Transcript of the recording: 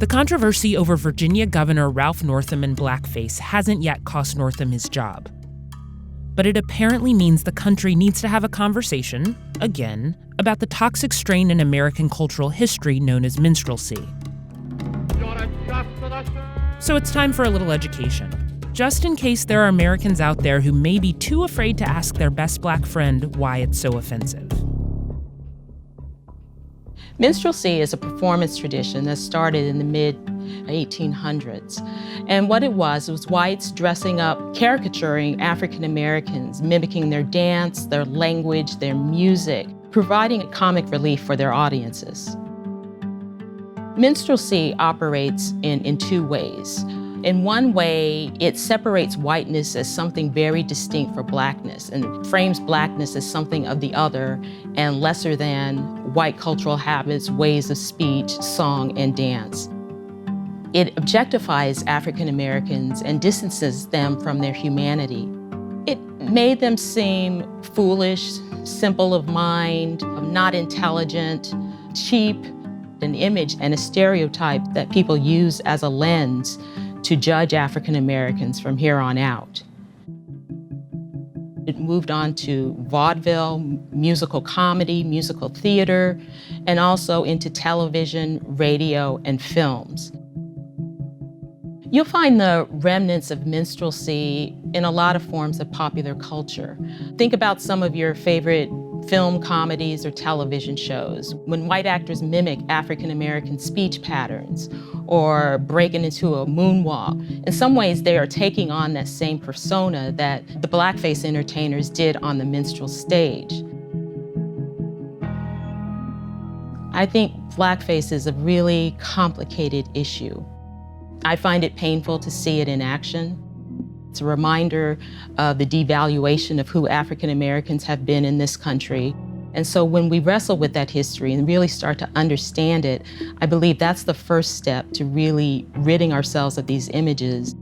The controversy over Virginia Governor Ralph Northam and blackface hasn't yet cost Northam his job. But it apparently means the country needs to have a conversation, again, about the toxic strain in American cultural history known as minstrelsy. So it's time for a little education, just in case there are Americans out there who may be too afraid to ask their best black friend why it's so offensive. Minstrelsy is a performance tradition that started in the mid-1800s. And what it was whites dressing up, caricaturing African Americans, mimicking their dance, their language, their music, providing comic relief for their audiences. Minstrelsy operates in two ways. In one way, it separates whiteness as something very distinct for blackness and frames blackness as something of the other and lesser than white cultural habits, ways of speech, song, and dance. It objectifies African Americans and distances them from their humanity. It made them seem foolish, simple of mind, not intelligent, cheap, an image and a stereotype that people use as a lens to judge African Americans from here on out. It moved on to vaudeville, musical comedy, musical theater, and also into television, radio, and films. You'll find the remnants of minstrelsy in a lot of forms of popular culture. Think about some of your favorite film comedies or television shows, when white actors mimic African American speech patterns or breaking into a moonwalk. In some ways, they are taking on that same persona that the blackface entertainers did on the minstrel stage. I think blackface is a really complicated issue. I find it painful to see it in action. It's a reminder of the devaluation of who African Americans have been in this country. And so when we wrestle with that history and really start to understand it, I believe that's the first step to really ridding ourselves of these images.